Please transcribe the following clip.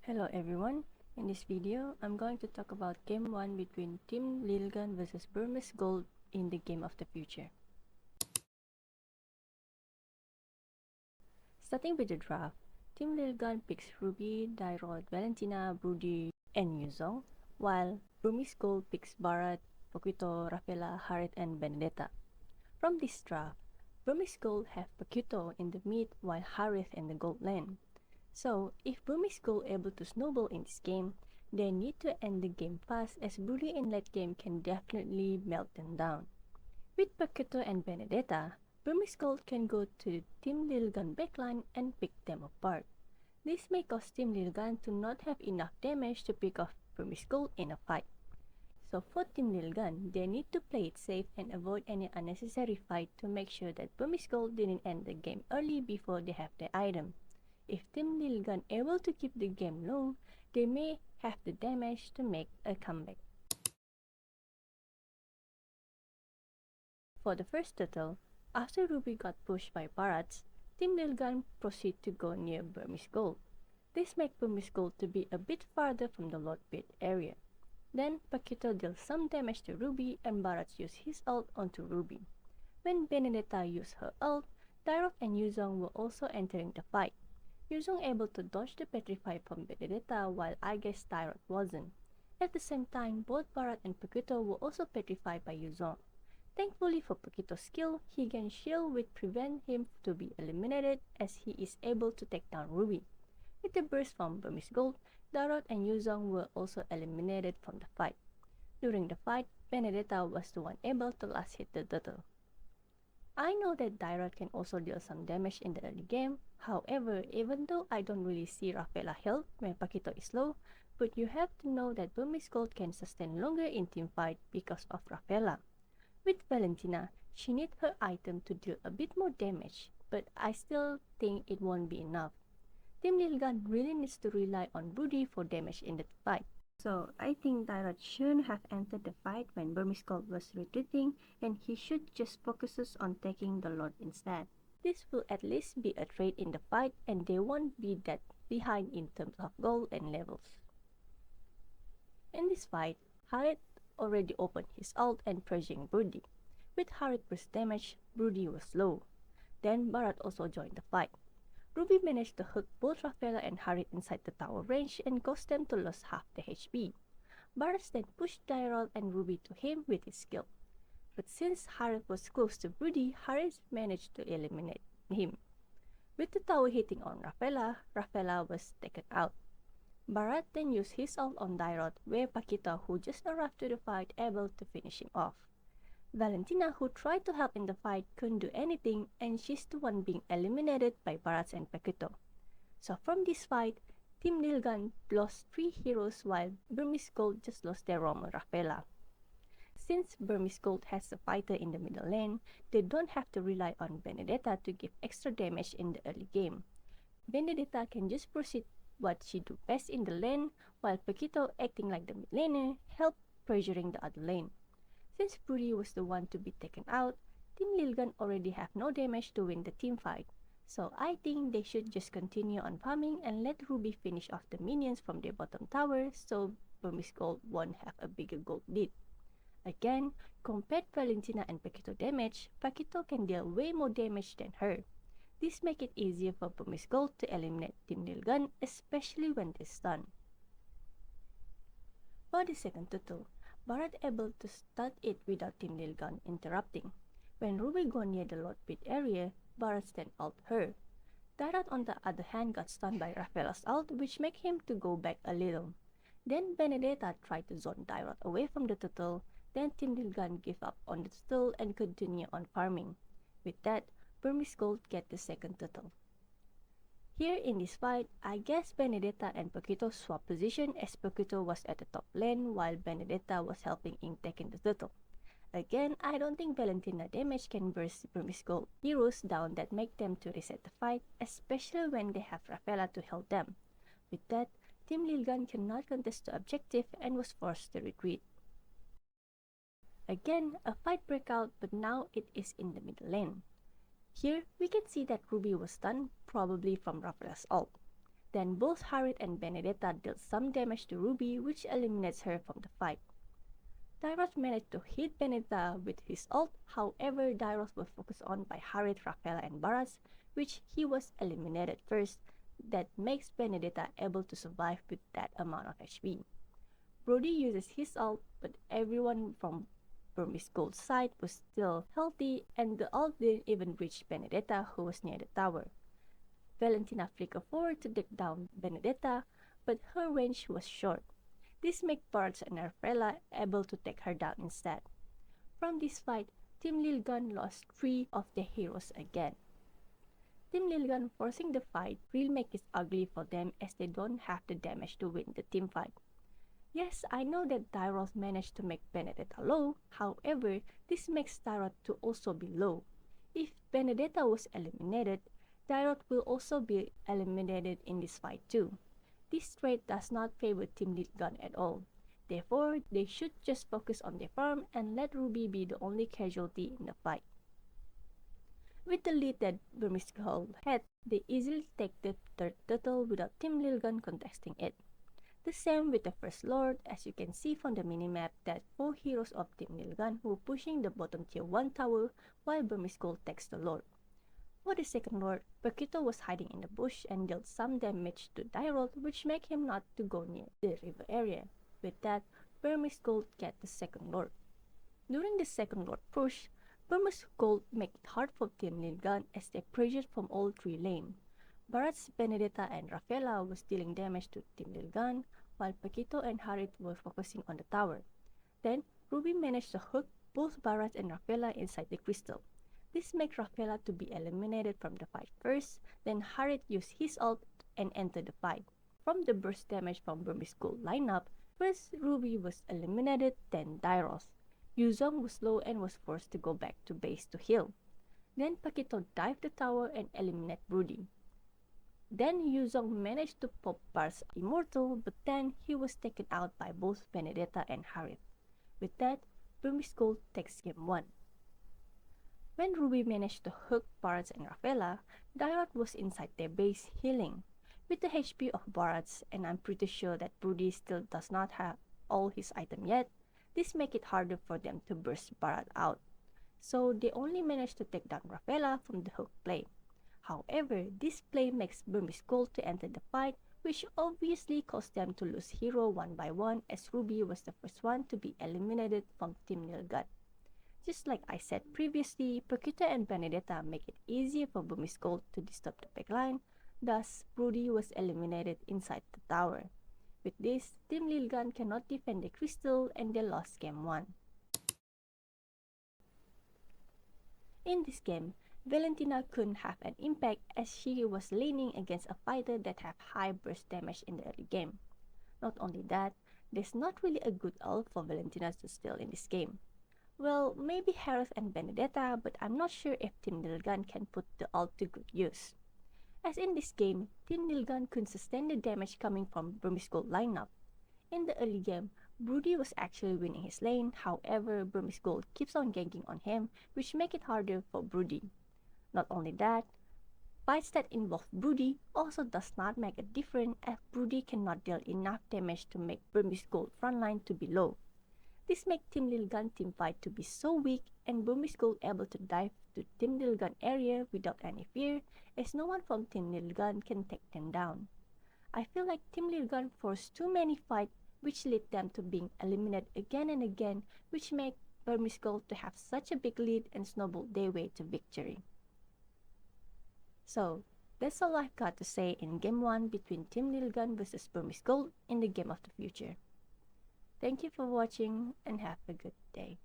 Hello everyone, in this video I'm going to talk about Game 1 between Team Lilgun vs Burmese Ghouls in the Game of the Future. Starting with the draft, Team Lilgun picks Ruby, Dairot, Valentina, Broody, and Yuzong, while Burmese Ghouls picks Bharat, Paquito, Rafaela, Harith, and Benedetta. From this draft, Burmese Ghouls have Paquito in the mid while Harith in the gold lane. So, if Burmese Ghouls able to snowball in this game, they need to end the game fast as Broody in late game can definitely melt them down. With Paquito and Benedetta, Burmese Ghouls can go to Team Lilgun backline and pick them apart. This may cause Team Lilgun to not have enough damage to pick off Burmese Ghouls in a fight. So for Team Lilgun, they need to play it safe and avoid any unnecessary fight to make sure that Burmese Ghouls didn't end the game early before they have the item. If Team Lilgun able to keep the game low, they may have the damage to make a comeback. For the first turtle, after Ruby got pushed by Bharat, Team Lilgun proceed to go near Burmese Ghouls. This makes Burmese Ghouls to be a bit farther from the Lord Pit area. Then Paquito deals some damage to Ruby and Bharat used his ult onto Ruby. When Benedetta used her ult, Dairot and Yuzong were also entering the fight. Yuzong able to dodge the petrify from Benedetta while I guess Dairot wasn't. At the same time, both Bharat and Paquito were also petrified by Yuzong. Thankfully for Paquito's skill, he gained shield which prevent him to be eliminated as he is able to take down Ruby. With the burst from Burmese Ghouls, Dairot and Yuzong were also eliminated from the fight. During the fight, Benedetta was the one able to last hit the turtle. I know that Dairot can also deal some damage in the early game, however, even though I don't really see Rafaela health when Paquito is low, but you have to know that Burmese Ghouls can sustain longer in teamfight because of Rafaela. With Valentina, she needs her item to deal a bit more damage, but I still think it won't be enough. Team Lilgun really needs to rely on Broody for damage in the fight. So I think Dairot shouldn't have entered the fight when Burmese Ghouls was retreating and he should just focus on taking the Lord instead. This will at least be a trade in the fight and they won't be that behind in terms of gold and levels. In this fight, Harith already opened his ult and pressuring Broody. With Harith burst damage, Broody was low. Then Bharat also joined the fight. Ruby managed to hook both Rafaela and Harith inside the tower range and caused them to lose half the HP. Bharat then pushed Dairot and Ruby to him with his skill. But since Harith was close to Broody, Harith managed to eliminate him. With the tower hitting on Rafaela, Rafaela was taken out. Bharat then used his ult on Dairot, where Paquito, who just arrived to the fight, able to finish him off. Valentina, who tried to help in the fight, couldn't do anything and she's the one being eliminated by Bharat and Paquito. So from this fight, Team Lilgun lost 3 heroes while Burmese Ghouls just lost their roamer Rafaela. Since Burmese Ghouls has a fighter in the middle lane, they don't have to rely on Benedetta to give extra damage in the early game. Benedetta can just proceed what she do best in the lane, while Paquito, acting like the mid laner, help pressuring the other lane. Since Broody was the one to be taken out, Team Lilgun already have no damage to win the team fight. So I think they should just continue on farming and let Ruby finish off the minions from their bottom tower so Burmese Ghouls won't have a bigger gold lead. Again, compared Valentina and Paquito damage, Paquito can deal way more damage than her. This makes it easier for Burmese Ghouls to eliminate Team Lilgun, especially when they stun. For the second turtle, Bharat able to start it without Team Lilgun interrupting. When Ruby go near the Lord Pit area, Bharat then ult her. Dairot on the other hand got stunned by Rafaela's ult which make him to go back a little. Then Benedetta tried to zone Dairot away from the turtle, then Team Lilgun give up on the turtle and continue on farming. With that, Burmese Ghouls get the second turtle. Here in this fight, I guess Benedetta and Paquito swap position as Paquito was at the top lane while Benedetta was helping in taking the turtle. Again, I don't think Valentina damage can burst Burmese Ghouls heroes down that make them to reset the fight, especially when they have Rafaela to help them. With that, Team Lilgun cannot contest the objective and was forced to retreat. Again, a fight broke out, but now it is in the middle lane. Here, we can see that Ruby was stunned, probably from Rafaela's ult. Then both Harriet and Benedetta dealt some damage to Ruby, which eliminates her from the fight. Dairos managed to hit Benedetta with his ult, however Dairos was focused on by Harriet, Rafaela, and Barats, which he was eliminated first. That makes Benedetta able to survive with that amount of HP. Brody uses his ult, but everyone from Burmese Ghouls' side was still healthy, and the ult didn't even reach Benedetta, who was near the tower. Valentina flickered forward to take down Benedetta, but her range was short. This made Barats and Rafaela able to take her down instead. From this fight, Team Lilgun lost 3 of their heroes again. Team Lilgun forcing the fight will make it ugly for them as they don't have the damage to win the team fight. Yes, I know that Dairos managed to make Benedetta low, however, this makes Dairos to also be low. If Benedetta was eliminated, Dairos will also be eliminated in this fight too. This trait does not favor Team Lilgun at all. Therefore, they should just focus on their farm and let Ruby be the only casualty in the fight. With the lead that Burmese Ghouls had, they easily take the third title without Team Lilgun contesting it. The same with the First Lord, as you can see from the minimap that 4 heroes of Team Lilgun were pushing the bottom tier 1 tower while Burmese Ghouls takes the Lord. For the second Lord, Paquito was hiding in the bush and dealt some damage to Dairos, which made him not to go near the river area. With that, Burmese Ghouls get the second Lord. During the second Lord push, Burmese Ghouls make it hard for Team Lilgun as they pressured from all 3 lanes. Barats, Benedetta, and Rafaela was dealing damage to Team Lilgun, while Paquito and Harriet were focusing on the tower. Then, Ruby managed to hook both Barats and Rafaela inside the crystal. This makes Rafaela to be eliminated from the fight first, then Harriet used his ult and entered the fight. From the burst damage from Burmese Ghouls lineup, first Ruby was eliminated, then Dairos. Yuzong was low and was forced to go back to base to heal. Then Paquito dived the tower and eliminated Broody. Then Yuzong managed to pop Bar's Immortal, but then he was taken out by both Benedetta and Harriet. With that, Burmese Ghouls takes game 1. When Ruby managed to hook Barats and Rafaela, Dairos was inside their base healing. With the HP of Barats, and I'm pretty sure that Broody still does not have all his items yet, this makes it harder for them to burst Barat out. So they only managed to take down Rafaela from the hook play. However, this play makes Burmese Ghouls to enter the fight, which obviously caused them to lose hero one by one as Ruby was the first one to be eliminated from Team Lilgun. Just like I said previously, Paquito and Benedetta make it easier for Burmese Ghouls to disturb the backline, thus Broody was eliminated inside the tower. With this, Team Lilgun cannot defend the crystal and they lost game 1. In this game, Valentina couldn't have an impact as she was laning against a fighter that have high burst damage in the early game. Not only that, there's not really a good ult for Valentina to steal in this game. Well, maybe Harris and Benedetta, but I'm not sure if Team Lilgun can put the ult to good use. As in this game, Team Lilgun couldn't sustain the damage coming from Burmese Ghouls lineup. In the early game, Broody was actually winning his lane, however, Burmese Ghouls keeps on ganking on him, which make it harder for Broody. Not only that, fights that involve Broody also does not make a difference as Broody cannot deal enough damage to make Burmese Ghouls frontline to be low. This makes Team Lilgun team fight to be so weak and Burmese Ghouls able to dive to Team Lilgun area without any fear as no one from Team Lilgun can take them down. I feel like Team Lilgun forced too many fights which led them to being eliminated again and again, which make Burmese Ghouls to have such a big lead and snowball their way to victory. So, that's all I've got to say in Game 1 between Team Lilgun vs Burmese Ghouls in the Game of the Future. Thank you for watching and have a good day.